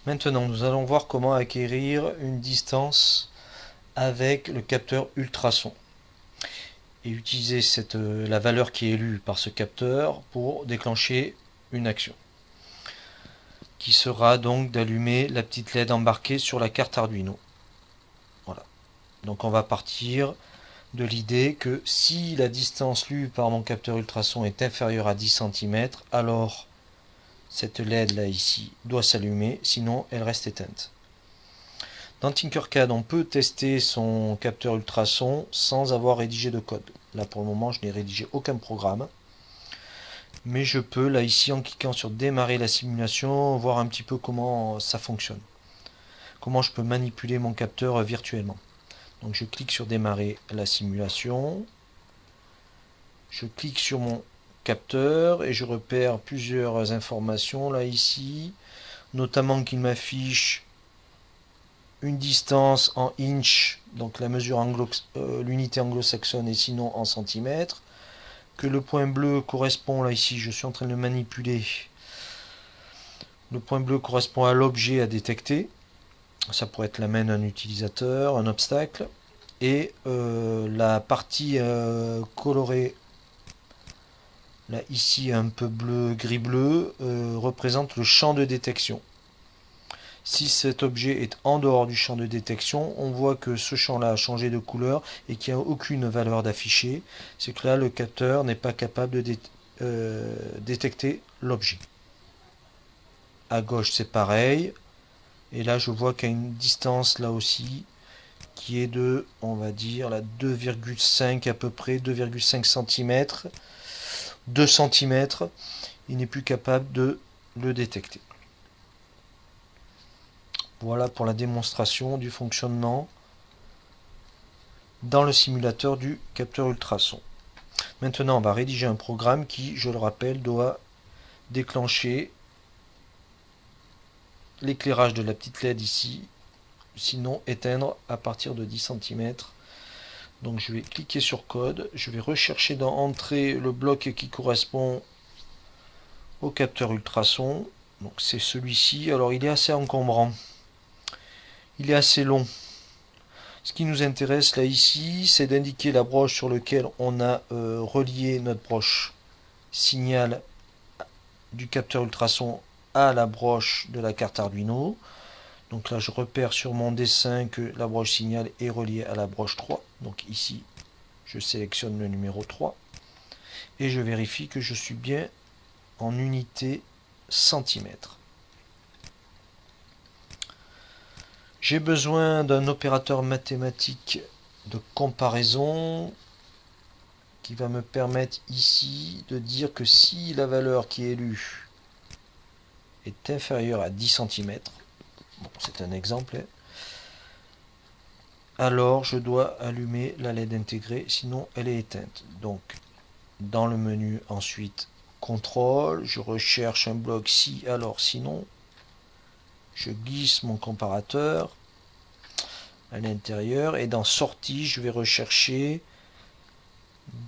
Maintenant, nous allons voir comment acquérir une distance avec le capteur ultrason et utiliser la valeur qui est lue par ce capteur pour déclencher une action qui sera donc d'allumer la petite LED embarquée sur la carte Arduino. Voilà. Donc on va partir de l'idée que si la distance lue par mon capteur ultrason est inférieure à 10 cm, alors cette LED là ici doit s'allumer, sinon elle reste éteinte. Dans Tinkercad, on peut tester son capteur ultrason sans avoir rédigé de code. Là pour le moment je n'ai rédigé aucun programme. Mais je peux là ici en cliquant sur démarrer la simulation voir un petit peu comment ça fonctionne. Comment je peux manipuler mon capteur virtuellement. Donc je clique sur démarrer la simulation. Je clique sur mon capteur et je repère plusieurs informations là ici. Notamment qu'il m'affiche une distance en inch, donc la mesure l'unité anglo-saxonne et sinon en centimètres. Que le point bleu correspond, là ici je suis en train de le manipuler, le point bleu correspond à l'objet à détecter, ça pourrait être la main d'un utilisateur, un obstacle, et la partie colorée, là ici un peu bleu, gris-bleu, représente le champ de détection. Si cet objet est en dehors du champ de détection, on voit que ce champ-là a changé de couleur et qu'il n'y a aucune valeur d'affiché. C'est que là, le capteur n'est pas capable de détecter l'objet. À gauche, c'est pareil. Et là, je vois qu'il y a une distance là aussi qui est de, on va dire, 2,5 à peu près, 2,5 cm, 2 cm. Il n'est plus capable de le détecter. Voilà pour la démonstration du fonctionnement dans le simulateur du capteur ultrason. Maintenant, on va rédiger un programme qui, je le rappelle, doit déclencher l'éclairage de la petite LED ici, sinon éteindre à partir de 10 cm. Donc je vais cliquer sur code, je vais rechercher dans entrée le bloc qui correspond au capteur ultrason. Donc c'est celui-ci. Alors il est assez encombrant. Il est assez long. Ce qui nous intéresse là ici, c'est d'indiquer la broche sur laquelle on a relié notre broche signal du capteur ultrason à la broche de la carte Arduino. Donc là je repère sur mon dessin que la broche signal est reliée à la broche 3. Donc ici je sélectionne le numéro 3 et je vérifie que je suis bien en unité centimètre. J'ai besoin d'un opérateur mathématique de comparaison qui va me permettre ici de dire que si la valeur qui est lue est inférieure à 10 cm, bon, c'est un exemple, alors je dois allumer la LED intégrée, sinon elle est éteinte. Donc dans le menu ensuite contrôle, je recherche un bloc si, alors sinon. Je glisse mon comparateur à l'intérieur et dans sortie, je vais rechercher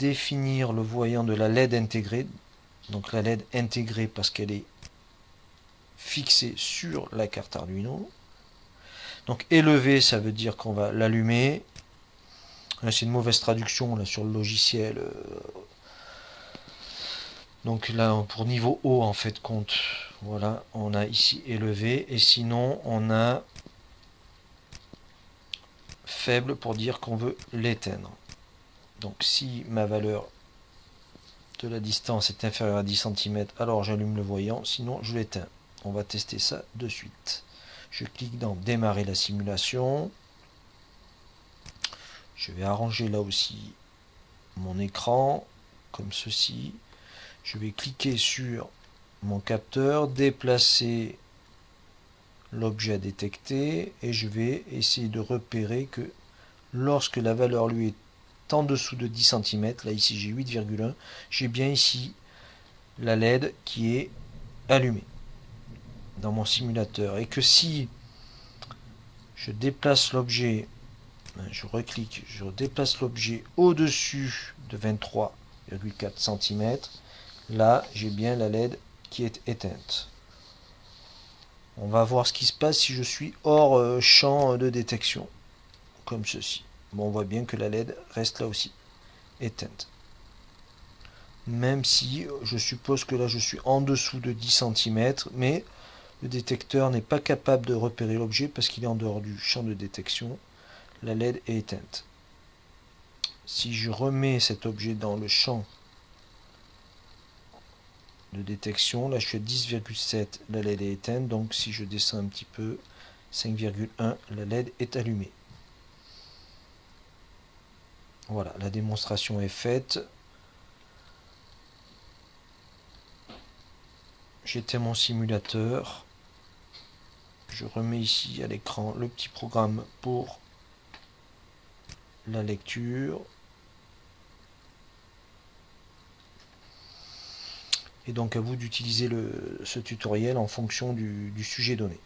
définir le voyant de la LED intégrée. Donc la LED intégrée parce qu'elle est fixée sur la carte Arduino. Donc élevé, ça veut dire qu'on va l'allumer. C'est une mauvaise traduction là sur le logiciel. Donc là, pour niveau haut, en fait, compte. Voilà, on a ici élevé. Et sinon, on a faible pour dire qu'on veut l'éteindre. Donc si ma valeur de la distance est inférieure à 10 cm, alors j'allume le voyant. Sinon, je l'éteins. On va tester ça de suite. Je clique dans démarrer la simulation. Je vais arranger là aussi mon écran, comme ceci. Je vais cliquer sur mon capteur, déplacer l'objet à détecter et je vais essayer de repérer que lorsque la valeur lui est en dessous de 10 cm, là ici j'ai 8,1, j'ai bien ici la LED qui est allumée dans mon simulateur et que si je déplace l'objet, je reclique, je déplace l'objet au-dessus de 23,4 cm, là j'ai bien la LED qui est éteinte. On va voir ce qui se passe si je suis hors champ de détection, comme ceci. Bon, on voit bien que la LED reste là aussi, éteinte. Même si je suppose que là je suis en dessous de 10 cm, mais le détecteur n'est pas capable de repérer l'objet parce qu'il est en dehors du champ de détection. La LED est éteinte. Si je remets cet objet dans le champ de détection, là je suis à 10,7, la LED est éteinte, donc si je descends un petit peu, 5,1, la LED est allumée. Voilà, la démonstration est faite. J'éteins mon simulateur. Je remets ici à l'écran le petit programme pour la lecture. Et donc à vous d'utiliser ce tutoriel en fonction du sujet donné.